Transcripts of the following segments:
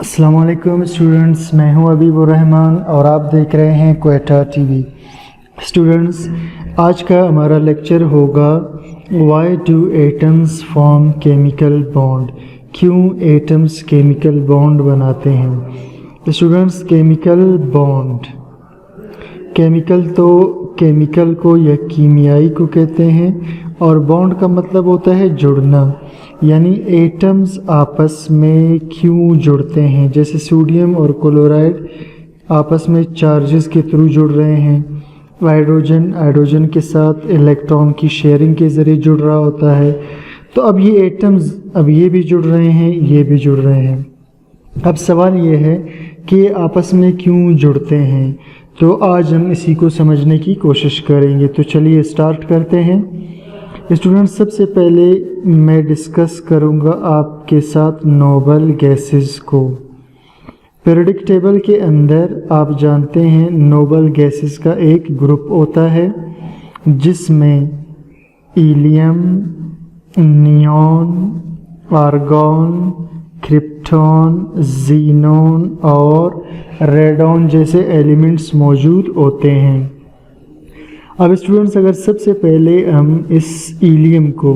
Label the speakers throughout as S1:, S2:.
S1: अस्सलाम वालेकुम स्टूडेंट्स, मैं हूं अबीबुर रहमान और आप देख रहे हैं क्वेटा टीवी। स्टूडेंट्स, आज का हमारा लेक्चर होगा why do atoms form chemical bond. क्यों एटम्स केमिकल बॉन्ड बनाते हैं। स्टूडेंट्स, केमिकल बॉन्ड, केमिकल को या कीमियाई को कहते हैं और बॉन्ड का मतलब होता है जुड़ना। यानी एटम्स आपस में क्यों जुड़ते हैं। जैसे सोडियम और क्लोराइड आपस में चार्जेस के थ्रू जुड़ रहे हैं। हाइड्रोजन के साथ इलेक्ट्रॉन की शेयरिंग के ज़रिए जुड़ रहा होता है। तो अब ये एटम्स ये भी जुड़ रहे हैं, ये भी जुड़ रहे हैं। अब सवाल ये है कि आपस में क्यों जुड़ते हैं। तो आज हम इसी को समझने की कोशिश करेंगे। तो चलिए स्टार्ट करते हैं। स्टूडेंट्स, सबसे पहले मैं डिस्कस करूंगा आपके साथ नोबल गैसेस को। पीरियोडिक टेबल के अंदर आप जानते हैं नोबल गैसेस का एक ग्रुप होता है जिसमें helium, neon, argon, krypton, xenon और रेडॉन जैसे एलिमेंट्स मौजूद होते हैं। अब स्टूडेंट्स, अगर सबसे पहले हम इस हीलियम को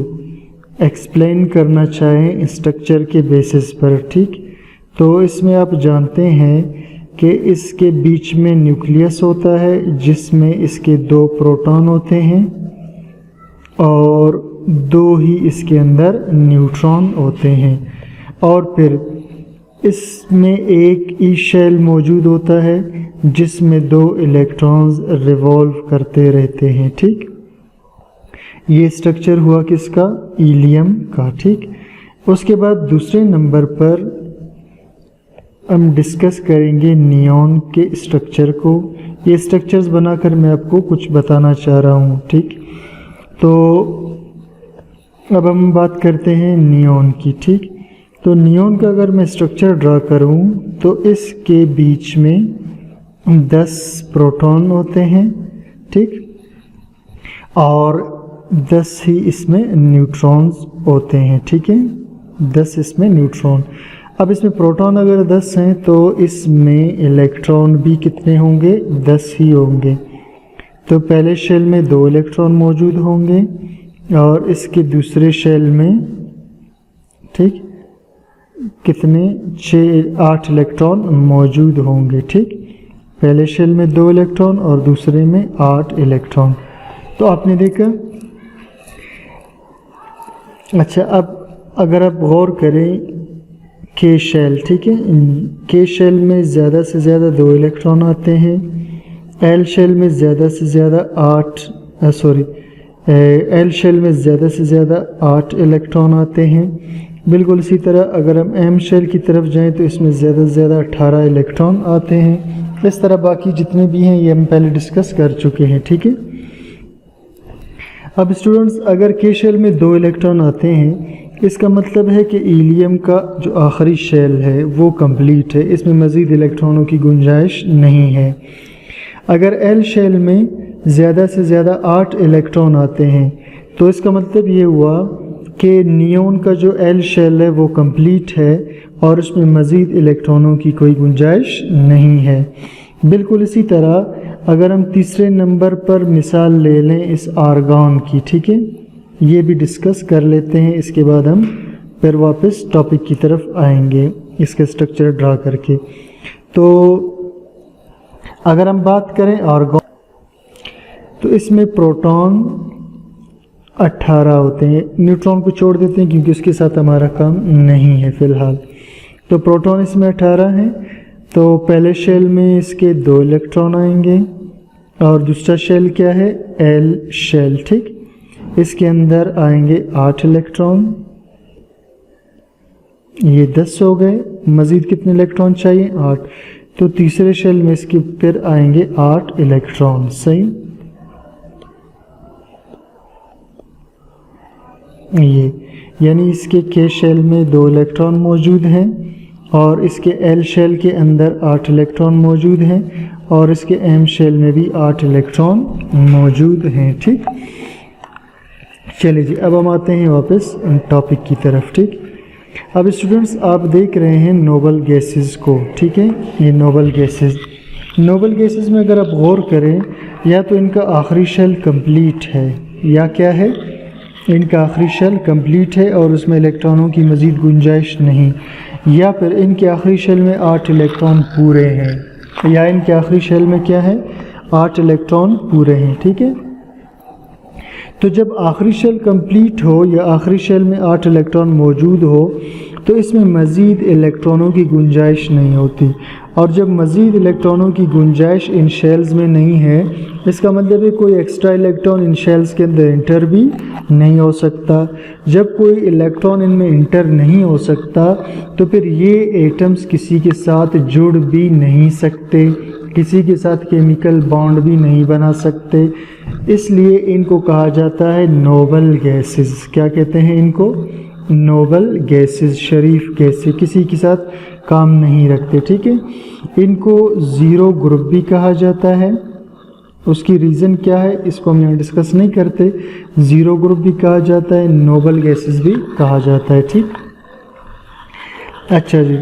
S1: एक्सप्लेन करना चाहें स्ट्रक्चर के बेसिस पर, ठीक, तो इसमें आप जानते हैं कि इसके बीच में न्यूक्लियस होता है जिसमें इसके 2 प्रोटॉन होते हैं और 2 ही इसके अंदर न्यूट्रॉन होते हैं। और फिर इसमें एक ई शेल मौजूद होता है जिसमें 2 इलेक्ट्रॉन्स रिवॉल्व करते रहते हैं। ठीक, ये स्ट्रक्चर हुआ किसका, हीलियम का। ठीक, उसके बाद दूसरे नंबर पर हम डिस्कस करेंगे नियॉन के स्ट्रक्चर को। ये स्ट्रक्चर्स बनाकर मैं आपको कुछ बताना चाह रहा हूँ। ठीक, तो अब हम बात करते हैं नियॉन की। ठीक, तो नियॉन का अगर मैं स्ट्रक्चर ड्रा करूँ तो इसके बीच में 10 प्रोटॉन होते हैं। ठीक, और 10 ही इसमें न्यूट्रॉन्स होते हैं। ठीक है, 10 इसमें न्यूट्रॉन। अब इसमें प्रोटॉन अगर 10 हैं तो इसमें इलेक्ट्रॉन भी कितने होंगे, 10 ही होंगे। तो पहले शेल में 2 इलेक्ट्रॉन मौजूद होंगे और इसके दूसरे शेल में, ठीक, कितने, 8 इलेक्ट्रॉन मौजूद होंगे। ठीक, पहले शेल में 2 इलेक्ट्रॉन और दूसरे में 8 इलेक्ट्रॉन। तो आपने देखा। अच्छा, अब अगर आप गौर करें के शेल, ठीक है, के शेल में ज़्यादा से ज़्यादा 2 इलेक्ट्रॉन आते हैं। एल शेल में ज़्यादा से ज़्यादा 8 इलेक्ट्रॉन आते हैं। बिल्कुल इसी तरह अगर हम एम शेल की तरफ जाएं तो इसमें ज़्यादा से ज़्यादा 18 इलेक्ट्रॉन आते हैं। इस तरह बाकी जितने भी हैं ये हम पहले डिस्कस कर चुके हैं। ठीक है, अब स्टूडेंट्स, अगर के शेल में 2 इलेक्ट्रॉन आते हैं इसका मतलब है कि हीलियम का जो आखिरी शेल है वो कंप्लीट है, इसमें मज़ीद इलेक्ट्रॉनों की गुंजाइश नहीं है। अगर एल शेल में ज़्यादा से ज़्यादा 8 इलेक्ट्रॉन आते हैं तो इसका मतलब ये हुआ कि नियॉन का जो एल शेल है वो कंप्लीट है और उसमें मज़ीद इलेक्ट्रॉनों की कोई गुंजाइश नहीं है। बिल्कुल इसी तरह अगर हम तीसरे नंबर पर मिसाल ले लें इस आर्गॉन की, ठीक है, ये भी डिस्कस कर लेते हैं। इसके बाद हम फिर वापस टॉपिक की तरफ आएंगे इसका स्ट्रक्चर ड्रा करके। तो अगर हम बात करें आर्गॉन, तो इसमें प्रोटॉन 18 होते हैं। न्यूट्रॉन को छोड़ देते हैं क्योंकि उसके साथ हमारा काम नहीं है फ़िलहाल। तो प्रोटॉन इसमें 18 हैं। तो पहले शेल में इसके 2 इलेक्ट्रॉन आएंगे और दूसरा शेल क्या है, एल शेल। ठीक, इसके अंदर आएंगे 8 इलेक्ट्रॉन, ये 10 हो गए। मज़ीद कितने इलेक्ट्रॉन चाहिए, 8। तो तीसरे शेल में इसके फिर आएंगे 8 इलेक्ट्रॉन। सही, ये यानी इसके के शेल में 2 इलेक्ट्रॉन मौजूद हैं और इसके एल शेल के अंदर 8 इलेक्ट्रॉन मौजूद हैं और इसके एम शेल में भी 8 इलेक्ट्रॉन मौजूद हैं। ठीक, चलिए जी, अब हम आते हैं वापस टॉपिक की तरफ। ठीक, अब स्टूडेंट्स आप देख रहे हैं नोबल गैसेस को, ठीक है, ये नोबल गैसेस में अगर आप गौर करें, या तो इनका आखिरी शेल कंप्लीट है, या क्या है, इनका आखिरी शेल कंप्लीट है और उसमें इलेक्ट्रॉनों की मज़ीद गुंजाइश नहीं, या फिर इनके आखिरी शेल में 8 इलेक्ट्रॉन पूरे हैं, या इनके आखिरी शेल में क्या है, 8 इलेक्ट्रॉन पूरे हैं, ठीक है। तो जब आखिरी शेल कंप्लीट हो या आखिरी शेल में 8 इलेक्ट्रॉन मौजूद हो तो इसमें मज़ीद इलेक्ट्रॉनों की गुंजाइश नहीं होती, और जब मज़ीद इलेक्ट्रॉनों की गुंजाइश इन शेल्स में नहीं है, इसका मतलब है कोई एक्स्ट्रा इलेक्ट्रॉन इन शेल्स के अंदर इंटर भी नहीं हो सकता। जब कोई इलेक्ट्रॉन इनमें इंटर नहीं हो सकता तो फिर ये एटम्स किसी के साथ जुड़ भी नहीं सकते, किसी के साथ केमिकल बॉन्ड भी नहीं बना सकते, इसलिए इनको कहा जाता है नोबल गैसेस। क्या कहते हैं इनको? नोबल गैसेस, शरीफ गैसेस, किसी के साथ काम नहीं रखते, ठीक है। इनको ज़ीरो ग्रुप भी कहा जाता है, उसकी रीज़न क्या है इसको हम यहाँ डिस्कस नहीं करते। ज़ीरो ग्रुप भी कहा जाता है, नोबल गैसेस भी कहा जाता है, ठीक। अच्छा जी,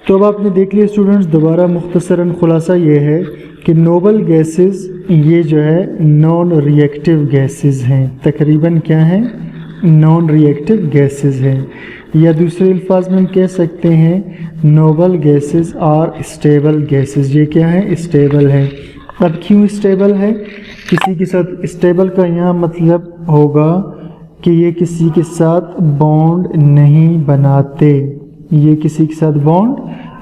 S1: तो अब आपने देख लिया स्टूडेंट्स, दोबारा मुख्तसरन खुलासा ये है कि नोबल गैसेस ये जो है नॉन रिएक्टिव गैसेस हैं, तकरीबन क्या हैं, नॉन रिएक्टिव गैसेस हैं, या दूसरे अल्फाज में हम कह सकते हैं noble gases are stable gases. ये क्या है? स्टेबल है। अब क्यों स्टेबल है? किसी के साथ स्टेबल का यहाँ मतलब होगा कि ये किसी के साथ बॉन्ड नहीं बनाते, ये किसी के साथ बॉन्ड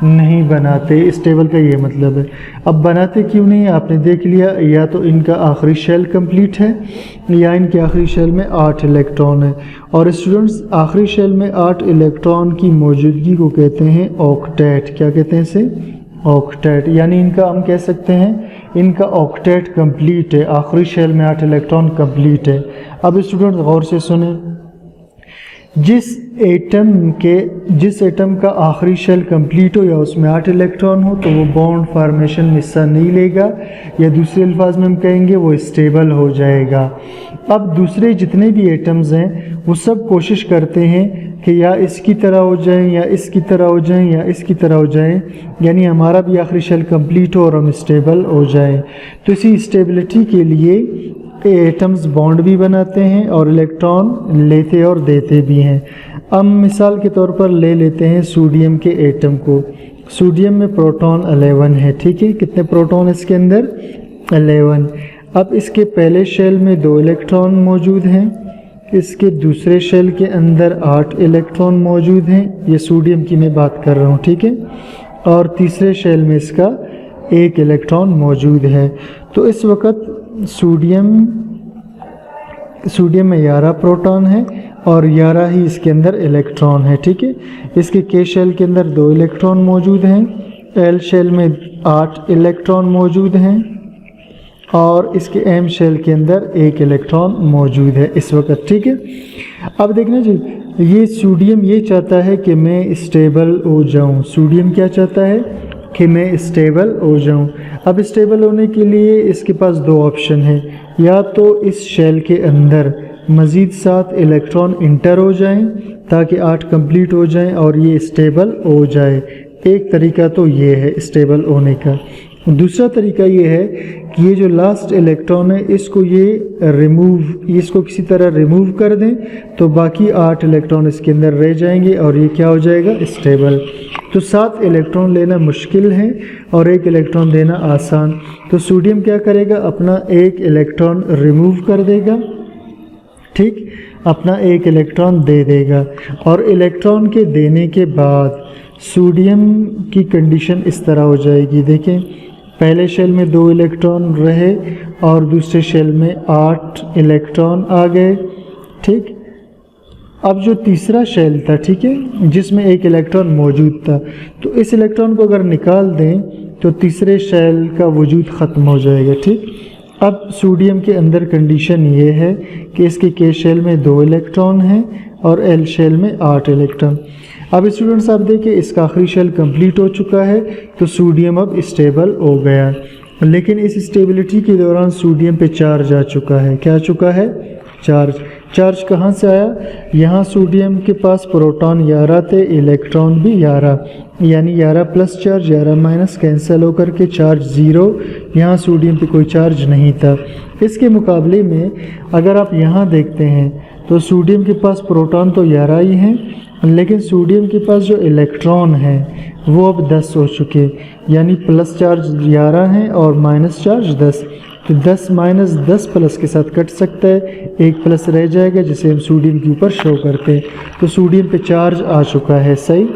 S1: नहीं बनाते, स्टेबल का ये मतलब है। अब बनाते क्यों नहीं है आपने देख लिया, या तो इनका आखिरी शेल कंप्लीट है या इनके आखिरी शेल में 8 इलेक्ट्रॉन है। और स्टूडेंट्स आखिरी शेल में 8 इलेक्ट्रॉन की मौजूदगी को कहते हैं ऑक्टेट। क्या कहते हैं इसे? ऑक्टेट। यानी इनका हम कह सकते हैं इनका ऑक्टेट कंप्लीट है, आखिरी शेल में 8 इलेक्ट्रॉन कंप्लीट है। अब स्टूडेंट्स गौर से सुने, जिस एटम का आखिरी शेल कंप्लीट हो या उसमें 8 इलेक्ट्रॉन हो तो वो बॉन्ड फार्मेशन में हिस्सा नहीं लेगा, या दूसरे अल्फाज में हम कहेंगे वो स्टेबल हो जाएगा। अब दूसरे जितने भी एटम्स हैं वो सब कोशिश करते हैं कि या इसकी तरह हो जाएं या इसकी तरह हो जाएं या इसकी तरह हो जाएं, यानी हमारा भी आखिरी शेल कंप्लीट हो और हम स्टेबल हो जाएं। तो इसी स्टेबिलिटी के लिए एटम्स बॉन्ड भी बनाते हैं और इलेक्ट्रॉन लेते और देते भी हैं। अब मिसाल के तौर पर ले लेते हैं सोडियम के एटम को। सोडियम में प्रोटॉन 11 है, ठीक है। कितने प्रोटॉन इसके अंदर? 11। अब इसके पहले शेल में 2 इलेक्ट्रॉन मौजूद हैं, इसके दूसरे शेल के अंदर 8 इलेक्ट्रॉन मौजूद हैं, ये सोडियम की मैं बात कर रहा हूँ, ठीक है। और तीसरे शेल में इसका 1 इलेक्ट्रॉन मौजूद है। तो इस वक्त सोडियम में 11 प्रोटॉन है और 11 ही इसके अंदर इलेक्ट्रॉन है, ठीक है। इसके के शेल के अंदर 2 इलेक्ट्रॉन मौजूद हैं, एल शेल में 8 इलेक्ट्रॉन मौजूद हैं और इसके एम शेल के अंदर 1 इलेक्ट्रॉन मौजूद है इस वक्त, ठीक है। अब देखना जी, ये सोडियम ये चाहता है कि मैं स्टेबल हो जाऊं। सोडियम क्या चाहता है? कि मैं स्टेबल हो जाऊं। अब स्टेबल होने के लिए इसके पास 2 ऑप्शन हैं, या तो इस शेल के अंदर मज़ीद 7 इलेक्ट्रॉन इंटर हो जाएं ताकि 8 कंप्लीट हो जाएं और ये स्टेबल हो जाए। एक तरीका तो ये है स्टेबल होने का। दूसरा तरीका ये है कि ये जो लास्ट इलेक्ट्रॉन है इसको इसको किसी तरह रिमूव कर दें तो बाकी 8 इलेक्ट्रॉन इसके अंदर रह जाएंगे और ये क्या हो जाएगा? स्टेबल। तो 7 इलेक्ट्रॉन लेना मुश्किल है और 1 इलेक्ट्रॉन देना आसान। तो सोडियम क्या करेगा? अपना 1 इलेक्ट्रॉन रिमूव कर देगा, ठीक, अपना 1 इलेक्ट्रॉन दे देगा। और इलेक्ट्रॉन के देने के बाद सोडियम की कंडीशन इस तरह हो जाएगी, देखें, पहले शेल में 2 इलेक्ट्रॉन रहे और दूसरे शेल में 8 इलेक्ट्रॉन आ गए, ठीक। अब जो तीसरा शेल था, ठीक है, जिसमें 1 इलेक्ट्रॉन मौजूद था, तो इस इलेक्ट्रॉन को अगर निकाल दें तो तीसरे शेल का वजूद ख़त्म हो जाएगा, ठीक। अब सोडियम के अंदर कंडीशन ये है कि इसके के शेल में 2 इलेक्ट्रॉन हैं और एल शेल में 8 इलेक्ट्रॉन। अब स्टूडेंट्स आप देखिए इसका आखिरी शेल कंप्लीट हो चुका है तो सोडियम अब स्टेबल हो गया, लेकिन इस स्टेबिलिटी के दौरान सोडियम पे चार्ज आ चुका है। क्या आ चुका है? चार्ज। चार्ज कहाँ से आया? यहाँ सोडियम के पास प्रोटॉन 11 थे, इलेक्ट्रॉन भी 11, यानी 11 प्लस चार्ज 11 माइनस कैंसिल होकर के चार्ज 0। यहाँ सोडियम पे कोई चार्ज नहीं था। इसके मुकाबले में अगर आप यहाँ देखते हैं तो सोडियम के पास प्रोटॉन तो 11 ही हैं, लेकिन सोडियम के पास जो इलेक्ट्रॉन है वो अब 10 हो चुके, यानी प्लस चार्ज 11 हैं और माइनस चार्ज 10। तो 10 माइनस 10 प्लस के साथ कट सकता है, एक प्लस रह जाएगा जिसे हम सोडियम के ऊपर शो करते हैं। तो सोडियम पे चार्ज आ चुका है, सही।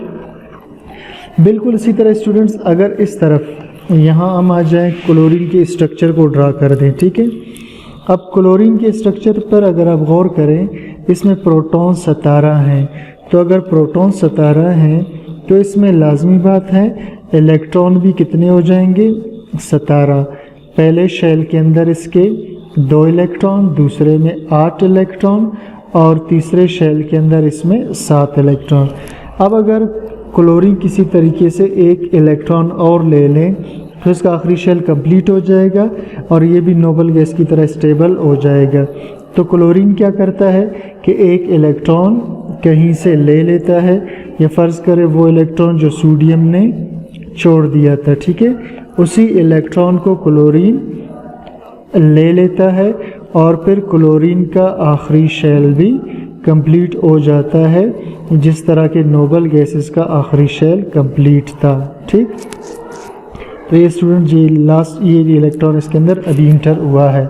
S1: बिल्कुल इसी तरह स्टूडेंट्स अगर इस तरफ यहाँ हम आ जाएं, क्लोरीन के स्ट्रक्चर को ड्रा कर दें, ठीक है। अब क्लोरीन के स्ट्रक्चर पर अगर आप गौर करें, इसमें प्रोटॉन 17 हैं। तो अगर प्रोटॉन 17 हैं तो इसमें लाजमी बात है इलेक्ट्रॉन भी कितने हो जाएंगे? 17। पहले शेल के अंदर इसके 2 इलेक्ट्रॉन, दूसरे में 8 इलेक्ट्रॉन और तीसरे शेल के अंदर इसमें 7 इलेक्ट्रॉन। अब अगर क्लोरीन किसी तरीके से एक इलेक्ट्रॉन और ले लें तो इसका आखिरी शेल कंप्लीट हो जाएगा और ये भी नोबल गैस की तरह स्टेबल हो जाएगा। तो क्लोरीन क्या करता है कि एक इलेक्ट्रॉन कहीं से ले लेता है, या फ़र्ज़ करें वो इलेक्ट्रॉन जो सोडियम ने छोड़ दिया था, ठीक है, उसी इलेक्ट्रॉन को क्लोरीन ले लेता है और फिर क्लोरीन का आखिरी शेल भी कंप्लीट हो जाता है, जिस तरह के नोबल गैसेस का आखिरी शेल कंप्लीट था, ठीक। तो ये स्टूडेंट ये इलेक्ट्रॉन इसके अंदर अभी इंटर हुआ है।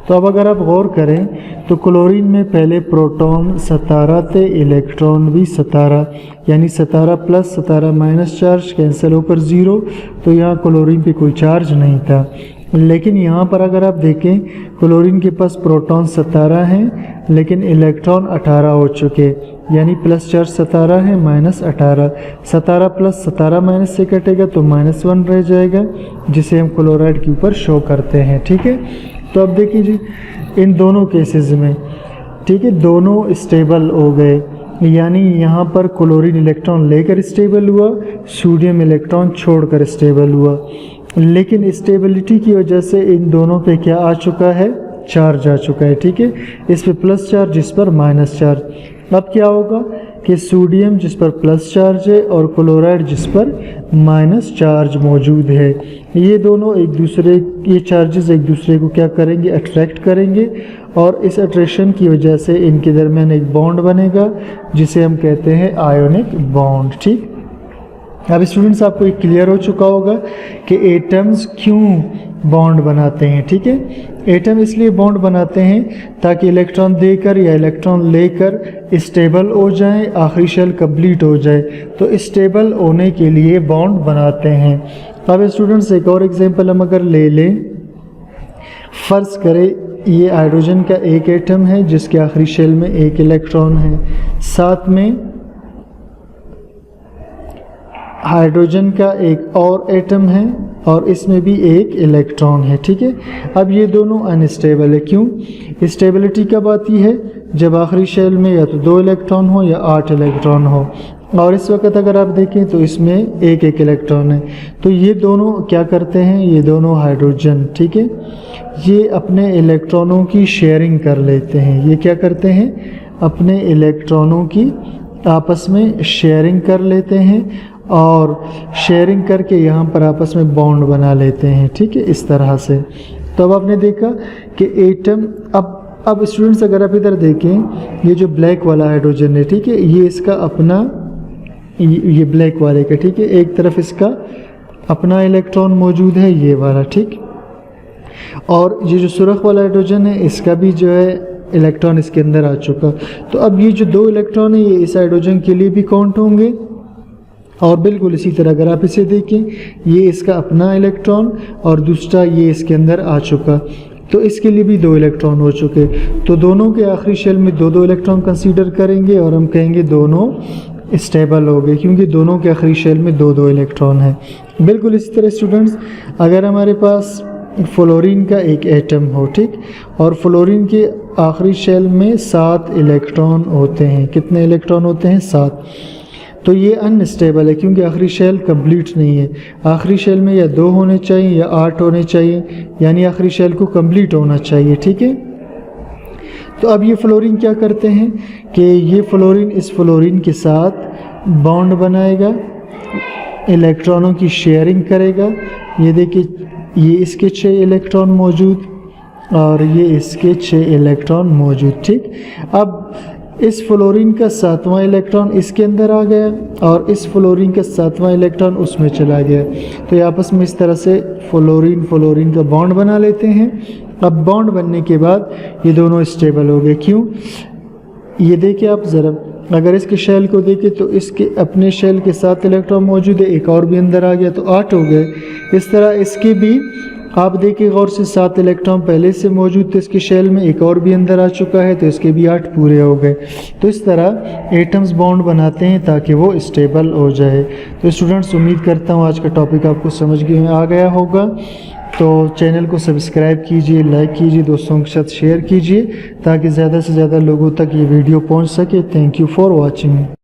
S1: तो अब अगर आप गौर करें तो क्लोरीन में पहले प्रोटॉन 17 थे, इलेक्ट्रॉन भी 17, यानी 17 प्लस 17 माइनस चार्ज कैंसिल होकर 0। तो यहाँ क्लोरीन पे कोई चार्ज नहीं था। लेकिन यहाँ पर अगर आप देखें क्लोरीन के पास प्रोटॉन 17 हैं लेकिन इलेक्ट्रॉन 18 हो चुके, यानी प्लस चार्ज 17 है माइनस 18। 17 प्लस 17 माइनस से कटेगा तो -1 रह जाएगा, जिसे हम क्लोराइड के ऊपर शो करते हैं, ठीक है। तो अब देखिए जी इन दोनों केसेस में, ठीक है, दोनों स्टेबल हो गए, यानी यहाँ पर क्लोरीन इलेक्ट्रॉन लेकर स्टेबल हुआ, सोडियम इलेक्ट्रॉन छोड़कर स्टेबल हुआ। लेकिन स्टेबिलिटी की वजह से इन दोनों पे क्या आ चुका है? चार्ज आ चुका है, ठीक है। इस पे प्लस चार्ज, इस पर माइनस चार्ज। अब क्या होगा कि सोडियम जिस पर प्लस चार्ज है और क्लोराइड जिस पर माइनस चार्ज मौजूद है, ये दोनों एक दूसरे, ये चार्जेस एक दूसरे को क्या करेंगे? अट्रैक्ट करेंगे, और इस अट्रैक्शन की वजह से इनके दरमियान एक बॉन्ड बनेगा जिसे हम कहते हैं आयोनिक बॉन्ड, ठीक। अब स्टूडेंट्स आपको ये क्लियर हो चुका होगा कि एटम्स क्यों बॉन्ड बनाते हैं, ठीक है। एटम इसलिए बॉन्ड बनाते हैं ताकि इलेक्ट्रॉन देकर या इलेक्ट्रॉन लेकर स्टेबल हो जाएं, आखिरी शेल कंप्लीट हो जाए। तो स्टेबल होने के लिए बॉन्ड बनाते हैं। अब स्टूडेंट्स एक और एग्जांपल हम अगर ले लें, फ़र्ज़ करें ये हाइड्रोजन का एक एटम है जिसके आखिरी शेल में एक इलेक्ट्रॉन है, साथ में हाइड्रोजन का एक और एटम है और इसमें भी एक इलेक्ट्रॉन है, ठीक है। अब ये दोनों अनस्टेबल है। क्यों? स्टेबिलिटी कब आती है? जब आखिरी शेल में या तो 2 इलेक्ट्रॉन हो या 8 इलेक्ट्रॉन हो, और इस वक्त अगर आप देखें तो इसमें एक इलेक्ट्रॉन है। तो ये दोनों क्या करते हैं? ये दोनों हाइड्रोजन, ठीक है, ये अपने इलेक्ट्रॉनों की शेयरिंग कर लेते हैं। ये क्या करते हैं? अपने इलेक्ट्रॉनों की आपस में शेयरिंग कर लेते हैं और शेयरिंग करके यहाँ पर आपस में बॉन्ड बना लेते हैं, ठीक है, इस तरह से। तो अब आपने देखा कि एटम, अब स्टूडेंट्स अगर आप इधर देखें, ये जो ब्लैक वाला हाइड्रोजन है, ठीक है, ये इसका अपना, ये ब्लैक वाले का, ठीक है, एक तरफ इसका अपना इलेक्ट्रॉन मौजूद है, ये वाला, ठीक। और ये जो सुर्ख वाला हाइड्रोजन है इसका भी जो है इलेक्ट्रॉन इसके अंदर आ चुका। तो अब ये जो 2 इलेक्ट्रॉन है ये इस हाइड्रोजन के लिए भी काउंट होंगे। और बिल्कुल इसी तरह अगर आप इसे देखें, ये इसका अपना इलेक्ट्रॉन और दूसरा ये इसके अंदर आ चुका, तो इसके लिए भी 2 इलेक्ट्रॉन हो चुके। तो दोनों के आखिरी शेल में 2-2 इलेक्ट्रॉन कंसीडर करेंगे और हम कहेंगे दोनों स्टेबल हो गए, क्योंकि दोनों के आखिरी शेल में 2-2 इलेक्ट्रॉन है। बिल्कुल इसी तरह स्टूडेंट्स अगर हमारे पास फ्लोरीन का एक एटम हो, ठीक, और फ्लोरीन के आखिरी शेल में 7 इलेक्ट्रॉन होते हैं। कितने इलेक्ट्रॉन होते हैं? 7। तो ये अनस्टेबल है क्योंकि आखिरी शेल कंप्लीट नहीं है। आखिरी शेल में या 2 होने चाहिए या 8 होने चाहिए, यानी आखिरी शेल को कंप्लीट होना चाहिए, ठीक है। तो अब ये फ्लोरीन क्या करते हैं कि ये फ्लोरीन इस फ्लोरीन के साथ बॉन्ड बनाएगा, इलेक्ट्रॉनों की शेयरिंग करेगा। ये देखिए, ये इसके 6 इलेक्ट्रॉन मौजूद और ये इसके 6 इलेक्ट्रॉन मौजूद। ठीक, अब इस फ्लोरीन का 7वां इलेक्ट्रॉन इसके अंदर आ गया और इस फ्लोरीन का 7वां इलेक्ट्रॉन उसमें चला गया। तो ये आपस में इस तरह से फ्लोरीन का बॉन्ड बना लेते हैं। अब बॉन्ड बनने के बाद ये दोनों स्टेबल हो गए। क्यों? ये देखिए आप ज़रा, अगर इसके शेल को देखें तो इसके अपने शेल के 7 इलेक्ट्रॉन मौजूद है, एक और भी अंदर आ गया तो 8 हो गए। इस तरह इसके भी आप देखिए गौर से 7 इलेक्ट्रॉन पहले से मौजूद थे इसके शेल में, एक और भी अंदर आ चुका है तो इसके भी 8 पूरे हो गए। तो इस तरह एटम्स बॉन्ड बनाते हैं ताकि वो स्टेबल हो जाए। तो स्टूडेंट्स, उम्मीद करता हूँ आज का टॉपिक आपको समझ में आ गया होगा। तो चैनल को सब्सक्राइब कीजिए, लाइक कीजिए, दोस्तों के साथ शेयर कीजिए ताकि ज़्यादा से ज़्यादा लोगों तक ये वीडियो पहुँच सके। Thank you for watching.